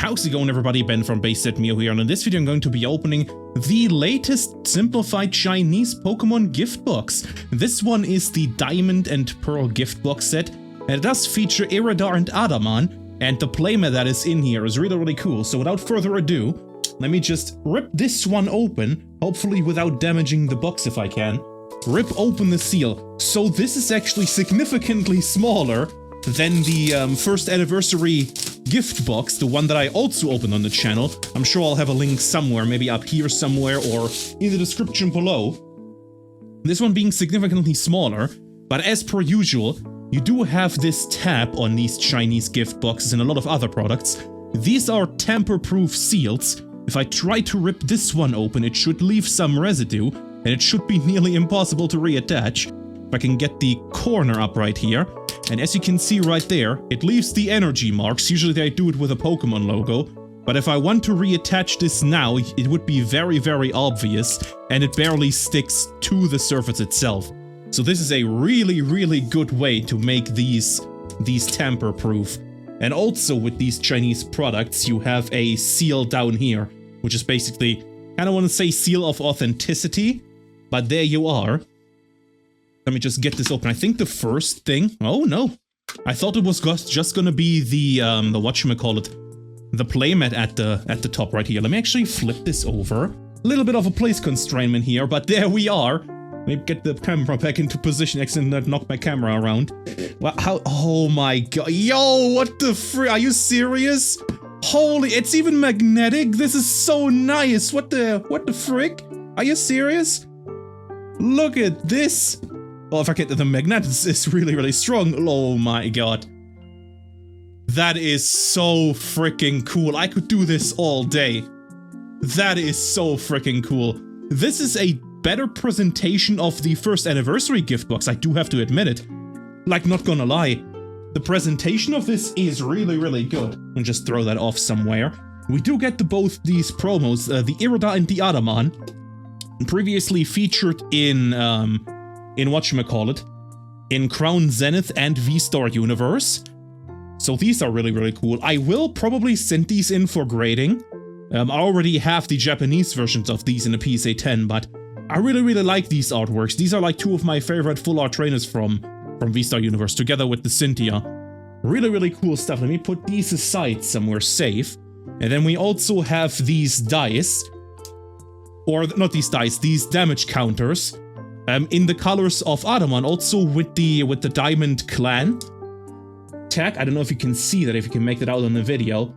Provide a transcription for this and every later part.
How's it going, everybody? Ben from basesetmew here, and in this video I'm going to be opening the latest simplified Chinese Pokemon gift box. This one is the Diamond and Pearl gift box set, and it does feature Iridar and Adaman, and the Playmat that is in here is really cool. So without further ado, let me just rip this one open, hopefully without damaging the box if I can. Rip open the seal. So this is actually significantly smaller than the first anniversary gift box, the one that I also opened on the channel. I'm sure I'll have a link somewhere, maybe up here somewhere or in the description below. This one being significantly smaller, but as per usual, you do have this tab on these Chinese gift boxes and a lot of other products. These are tamper-proof seals. If I try to rip this one open, it should leave some residue, and it should be nearly impossible to reattach. If I can get the corner up right here. And as you can see right there, it leaves the energy marks. Usually I do it with a Pokemon logo. But if I want to reattach this now, it would be very obvious, and it barely sticks to the surface itself. So this is a really good way to make these tamper-proof. And also with these Chinese products, you have a seal down here, which is basically, I don't want to say seal of authenticity, but there you are. Let me just get this open. I think the first thing... Oh, no. I thought it was just gonna be the whatchamacallit, the playmat at the top right here. Let me actually flip this over. A little bit of a place constrainment here, but there we are. Let me get the camera back into position. Accidentally knocked my camera around. Well, how... Oh my god. Yo, what the frick? Are you serious? Holy... It's even magnetic? This is so nice. What the frick? Are you serious? Look at this. Well, if I get the magnet is really strong. Oh my god. That is so freaking cool. I could do this all day. That is so freaking cool. This is a better presentation of the first anniversary gift box, I do have to admit it. Like, not gonna lie. The presentation of this is really good. I'll just throw that off somewhere. We do get both these promos, the Iridar and the Adaman, previously featured in whatchamacallit, in Crown Zenith and V-Star Universe. So these are really cool. I will probably send these in for grading. I already have the Japanese versions of these in a PSA 10, but I really like these artworks. These are like two of my favorite full art trainers from V-Star Universe, together with the Cynthia. Really cool stuff. Let me put these aside somewhere safe. And then we also have these dice, or not these dice, these damage counters. In the colors of Adaman, also with the Diamond Clan tag. I don't know if you can see that, if you can make that out on the video.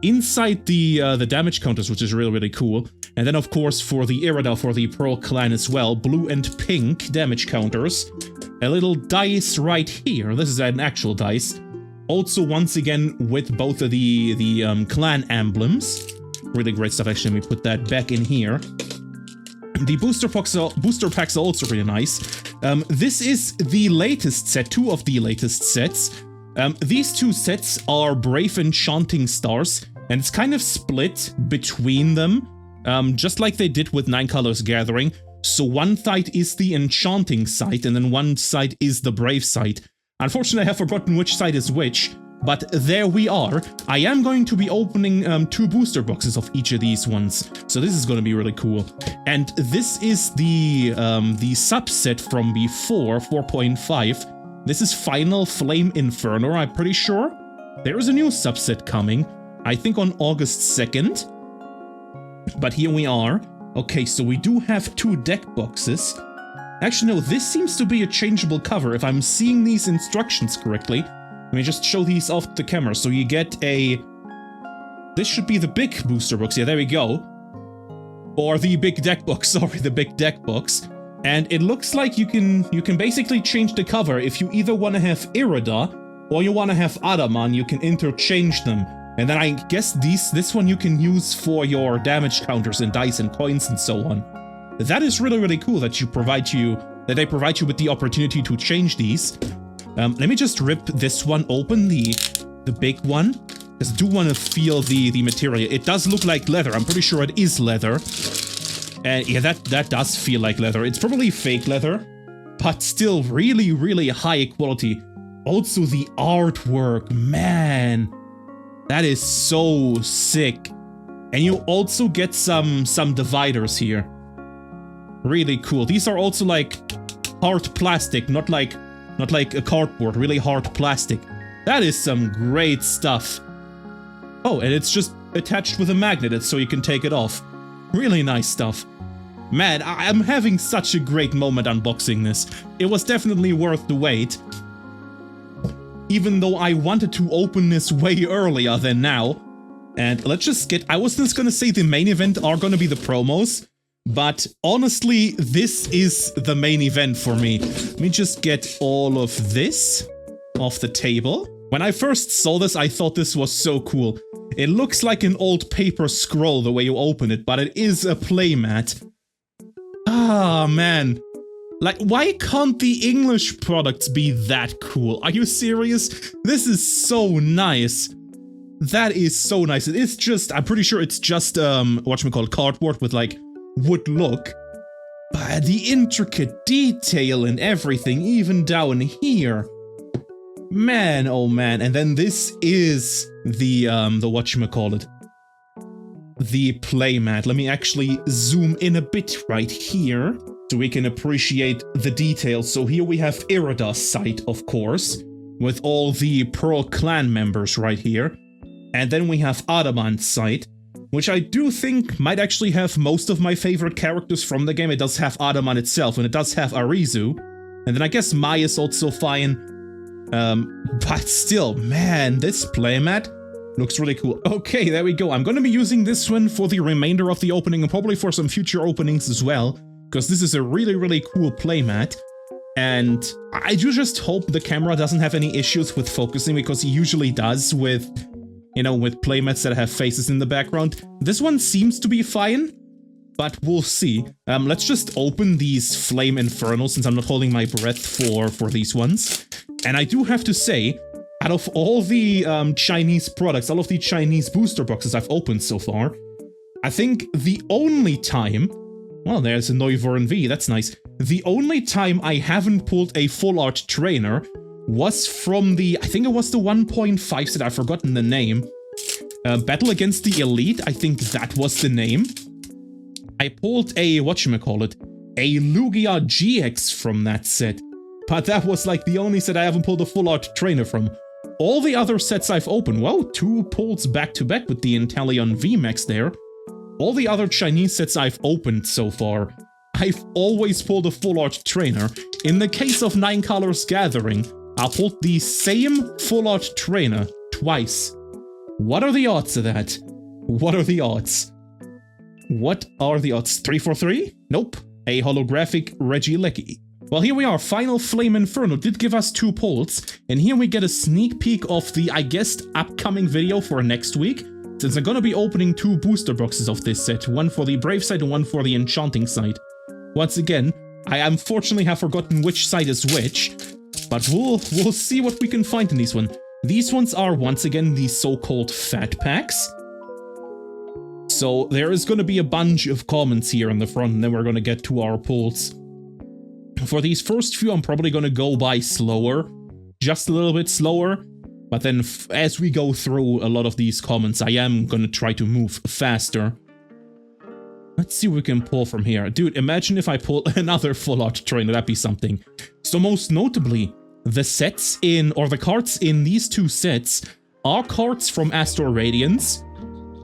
Inside the damage counters, which is really cool. And then of course for the Iridar, for the Pearl Clan as well, blue and pink damage counters. A little dice right here. This is an actual dice. Also once again with both of the clan emblems. Really great stuff. Actually, let me put that back in here. The booster packs are also really nice. This is the latest set, two of the latest sets. These two sets are Brave Enchanting Stars, and it's kind of split between them, just like they did with 9 Colors Gathering. So one side is the Enchanting side, and then one side is the Brave side. Unfortunately, I have forgotten which side is which. But there we are. I am going to be opening 2 booster boxes of each of these ones, so this is going to be really cool. And this is the subset from before, 4.5. This is Final Flame Inferno, I'm pretty sure. There is a new subset coming, I think on August 2nd. But here we are. Okay, so we do have 2 deck boxes. Actually, no, this seems to be a changeable cover, if I'm seeing these instructions correctly. Let me just show these off the camera. So you get a... This should be the big booster box. Yeah, there we go. Or the big deck box. Sorry, the big deck box. And it looks like you can basically change the cover. If you either want to have Iridar or you want to have Adaman, you can interchange them. And then I guess this one you can use for your damage counters and dice and coins and so on. That is really cool that they provide you with the opportunity to change these. Let me just rip this one open, the big one, because I do want to feel the material. It does look like leather. I'm pretty sure it is leather. And yeah, that does feel like leather. It's probably fake leather, but still really high quality. Also the artwork, man. That is so sick. And you also get some dividers here. Really cool. These are also like hard plastic, not like a cardboard, really hard plastic. That is some great stuff. Oh, and it's just attached with a magnet so you can take it off. Really nice stuff. Man, I'm having such a great moment unboxing this. It was definitely worth the wait. Even though I wanted to open this way earlier than now. And let's just get... I was just gonna say the main event are gonna be the promos. But honestly, this is the main event for me. Let me just get all of this off the table. When I first saw this, I thought this was so cool. It looks like an old paper scroll the way you open it, but it is a playmat. Ah, man. Like, why can't the English products be that cool? Are you serious? This is so nice. That is so nice. It is just, I'm pretty sure it's just, whatchamacallit, cardboard with, like, wood look. But the intricate detail and everything, even down here. Man, oh man. And then this is the whatchamacallit, the playmat. Let me actually zoom in a bit right here so we can appreciate the details. So here we have Irida's site, of course, with all the Pearl clan members right here. And then we have Adamant's site, which I do think might actually have most of my favorite characters from the game. It does have Adamant itself, and it does have Arizu. And then I guess Mai is also fine. But still, man, this playmat looks really cool. Okay, there we go. I'm gonna be using this one for the remainder of the opening and probably for some future openings as well, because this is a really, really cool playmat. And I do just hope the camera doesn't have any issues with focusing, because it usually does with, you know, with playmats that have faces in the background. This one seems to be fine, but we'll see. Let's just open these Flame Inferno, since I'm not holding my breath for these ones. And I do have to say, out of all the Chinese products, all of the Chinese booster boxes I've opened so far, I think the only time... Well, there's a Neuvoren V, that's nice. The only time I haven't pulled a full art trainer was from the... I think it was the 1.5 set, I've forgotten the name. Battle Against the Elite, I think that was the name. I pulled a, whatchamacallit, a Lugia GX from that set. But that was like the only set I haven't pulled a full art trainer from. All the other sets I've opened, well, 2 pulls back to back with the Inteleon VMAX there. All the other Chinese sets I've opened so far, I've always pulled a full art trainer. In the case of 9 Colors Gathering, I pulled the same full art trainer twice. What are the odds of that? What are the odds? What are the odds? 343? Nope. A holographic Regieleki. Well, here we are. Final Flame Inferno did give us 2 pulls, and here we get a sneak peek of the, I guess, upcoming video for next week, since I'm gonna be opening 2 booster boxes of this set, one for the Brave side and one for the Enchanting side. Once again, I unfortunately have forgotten which side is which, but we'll see what we can find in these ones. These ones are, once again, the so-called Fat Packs. So there is gonna be a bunch of comments here in the front, and then we're gonna get to our pulls. For these first few, I'm probably going to go by slower, just a little bit slower, but then as we go through a lot of these comments, I am going to try to move faster. Let's see what we can pull from here. Dude, imagine if I pull another full art trainer, that'd be something. So most notably, the sets in, or the cards in these 2 sets are cards from Astro Radiance,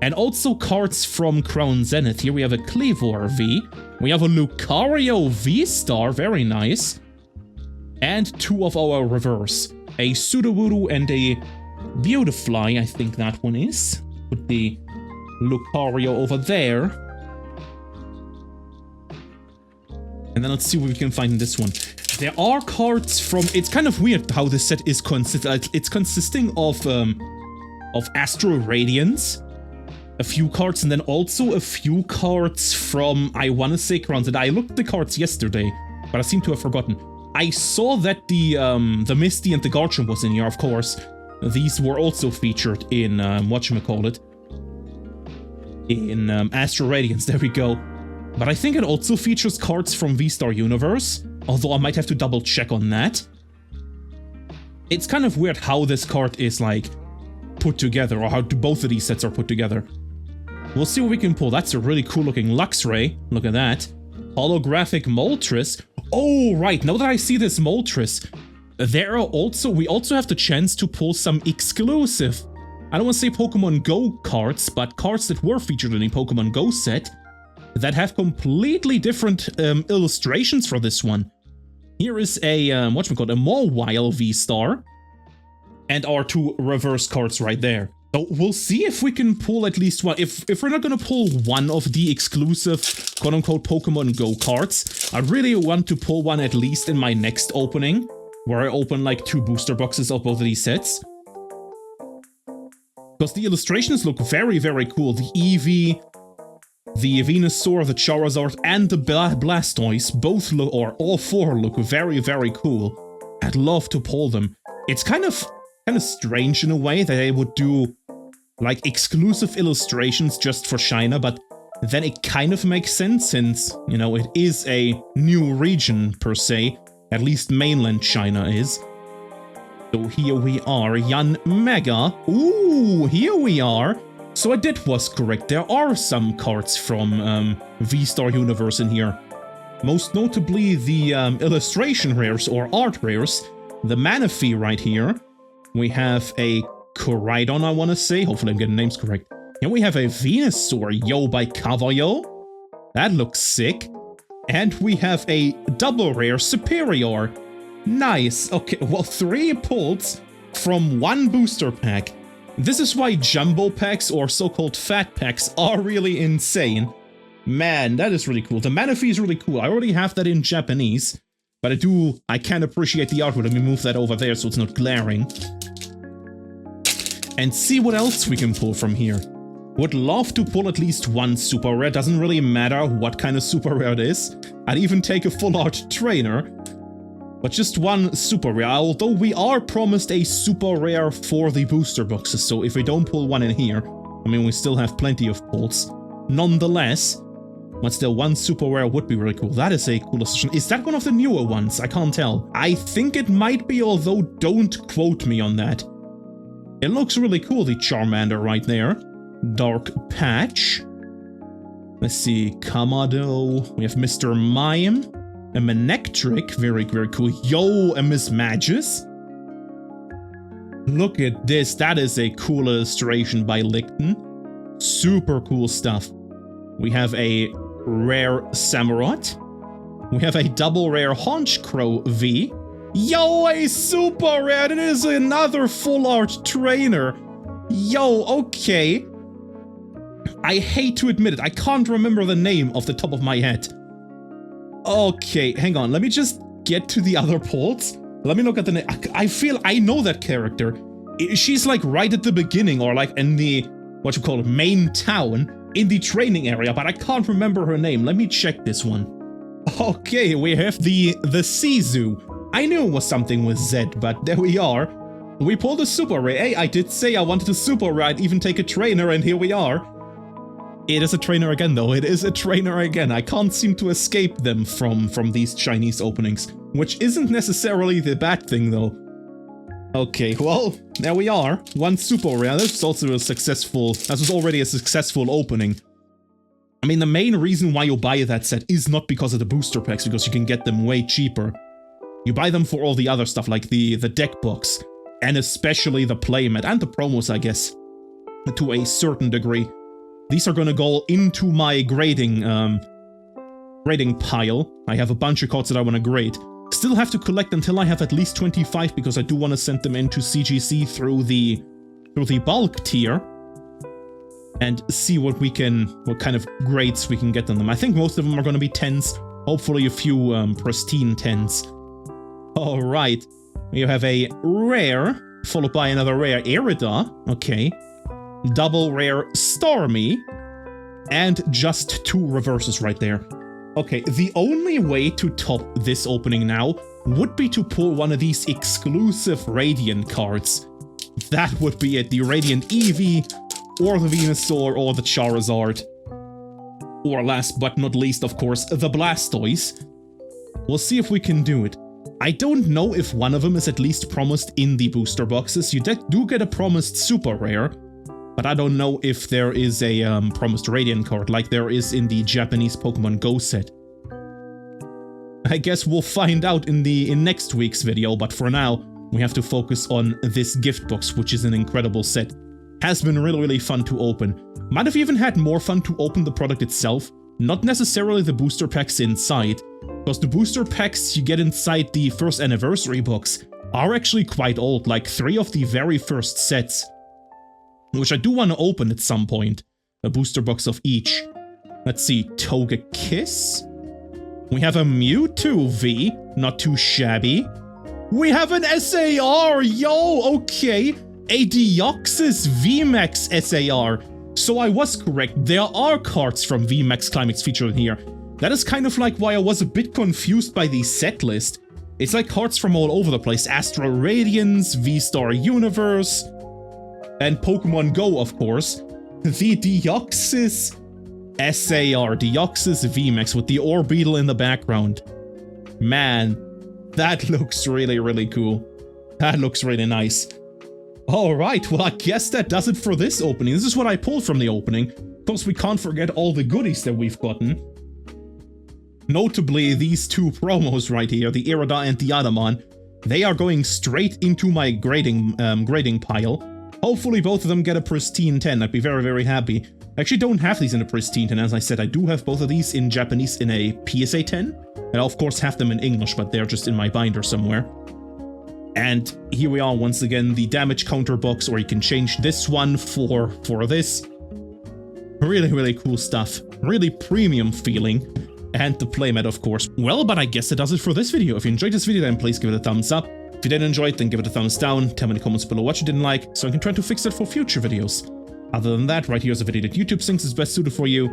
and also cards from Crown Zenith. Here we have a Cleavor V. We have a Lucario V-Star, very nice. And 2 of our reverse. A Sudowoodo and a Beautifly, I think that one is. Put the Lucario over there. And then let's see what we can find in this one. There are cards from... It's kind of weird how this set is it's consisting of Astro Radiance, a few cards, and then also a few cards from, I want to say, Crown Zenith. I looked at the cards yesterday, but I seem to have forgotten. I saw that the Misty and the Garchomp was in here, of course. These were also featured in, whatchamacallit, in Astro Radiance, there we go. But I think it also features cards from V-Star Universe, although I might have to double check on that. It's kind of weird how this card is, like, put together, or how both of these sets are put together. We'll see what we can pull. That's a really cool looking Luxray. Look at that. Holographic Moltres. Oh, right. Now that I see this Moltres, we also have the chance to pull some exclusive, I don't want to say Pokemon Go cards, but cards that were featured in the Pokemon Go set that have completely different illustrations for this one. Here is a, a Mawile V-Star, and our 2 reverse cards right there. So we'll see if we can pull at least one. If we're not gonna pull one of the exclusive quote-unquote Pokemon Go cards, I really want to pull one at least in my next opening, where I open like 2 booster boxes of both of these sets. Because the illustrations look very, very cool. The Eevee, the Venusaur, the Charizard, and the Blastoise both look, or all 4 look very, very cool. I'd love to pull them. It's kind of strange in a way that they would do like exclusive illustrations just for China, but then it kind of makes sense since, you know, it is a new region per se. At least mainland China is. So here we are, Yanmega. Ooh, here we are. So I was correct. There are some cards from V-Star Universe in here. Most notably the illustration rares or art rares. The Manaphy right here. We have a Koraidon, I want to say. Hopefully I'm getting names correct. And we have a Venusaur, Yo by Cavallo. That looks sick. And we have a double rare Superior. Nice. Okay, well, 3 pulls from 1 booster pack. This is why jumbo packs or so-called fat packs are really insane. Man, that is really cool. The Manaphy is really cool. I already have that in Japanese, but I can appreciate the artwork. Let me move that over there so it's not glaring. And see what else we can pull from here. Would love to pull at least 1 super rare. Doesn't really matter what kind of super rare it is. I'd even take a full art trainer. But just 1 super rare. Although we are promised a super rare for the booster boxes. So if we don't pull 1 in here, I mean, we still have plenty of pulls. Nonetheless, but still 1 super rare would be really cool. That is a cool illustration. Is that one of the newer ones? I can't tell. I think it might be, although don't quote me on that. It looks really cool, the Charmander right there. Dark Patch. Let's see, Kamado. We have Mr. Mime. A Manectric. Very, very cool. Yo, a Miss Magus. Look at this. That is a cool illustration by Licton. Super cool stuff. We have a rare Samurott. We have a double rare Honchkrow V. Yo, a super rare. It is another full art trainer. Yo, okay. I hate to admit it. I can't remember the name off the top of my head. Okay, hang on. Let me just get to the other pulls. Let me look at the name. I feel I know that character. She's like right at the beginning or like in the, what you call it, main town in the training area, but I can't remember her name. Let me check this one. Okay, we have the Sizu. I knew it was something with Z, but there we are. We pulled a super rare. Hey, I did say I wanted a super rare. I'd even take a trainer, and here we are. It is a trainer again, though. It is a trainer again. I can't seem to escape them from these Chinese openings, which isn't necessarily the bad thing, though. Okay, well, there we are. 1 super rare. This was also a successful... That was already a successful opening. I mean, the main reason why you buy that set is not because of the booster packs, because you can get them way cheaper. You buy them for all the other stuff, like the deck box, and especially the playmat, and the promos, I guess, to a certain degree. These are gonna go into my grading pile. I have a bunch of cards that I want to grade. Still have to collect until I have at least 25, because I do want to send them into CGC through the bulk tier, and see what kind of grades we can get on them. I think most of them are gonna be 10s, hopefully a few pristine 10s. Alright, we have a rare, followed by another rare Irida, okay. Double rare Starmie, and just 2 reverses right there. Okay, the only way to top this opening now would be to pull one of these exclusive Radiant cards. That would be it, the Radiant Eevee, or the Venusaur, or the Charizard. Or last but not least, of course, the Blastoise. We'll see if we can do it. I don't know if one of them is at least promised in the booster boxes. You do get a promised super rare, but I don't know if there is a promised Radiant card like there is in the Japanese Pokemon Go set. I guess we'll find out in next week's video, but for now, we have to focus on this gift box, which is an incredible set. Has been really, really fun to open. Might have even had more fun to open the product itself, not necessarily the booster packs inside, because the booster packs you get inside the first anniversary box are actually quite old, like 3 of the very first sets, which I do want to open at some point, a booster box of each. Let's see, Togekiss? We have a Mewtwo V, not too shabby. We have an SAR, yo, okay. A Deoxys VMAX SAR. So I was correct, there are cards from VMAX Climax featured here. That is kind of like why I was a bit confused by the set list. It's like cards from all over the place. Astral Radiance, V-Star Universe, and Pokemon Go, of course. The Deoxys SAR, Deoxys VMAX with the Orbeetle in the background. Man, that looks really, really cool. That looks really nice. Alright, well I guess that does it for this opening. This is what I pulled from the opening. Of course, we can't forget all the goodies that we've gotten. Notably, these 2 promos right here, the Irida and the Adamon, they are going straight into my grading pile. Hopefully both of them get a pristine 10, I'd be very, very happy. I actually don't have these in a pristine 10, as I said, I do have both of these in Japanese in a PSA 10. And I of course have them in English, but they're just in my binder somewhere. And here we are once again, the damage counter box, or you can change this one for this. Really, really cool stuff. Really premium feeling. And the playmat, of course. Well, but I guess that does it for this video. If you enjoyed this video, then please give it a thumbs up. If you didn't enjoy it, then give it a thumbs down. Tell me in the comments below what you didn't like, so I can try to fix it for future videos. Other than that, right here's a video that YouTube thinks is best suited for you.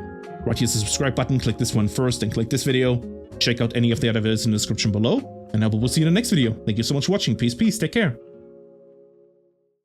Right here's the subscribe button. Click this one first, and click this video. Check out any of the other videos in the description below. And I will see you in the next video. Thank you so much for watching. Peace, peace. Take care.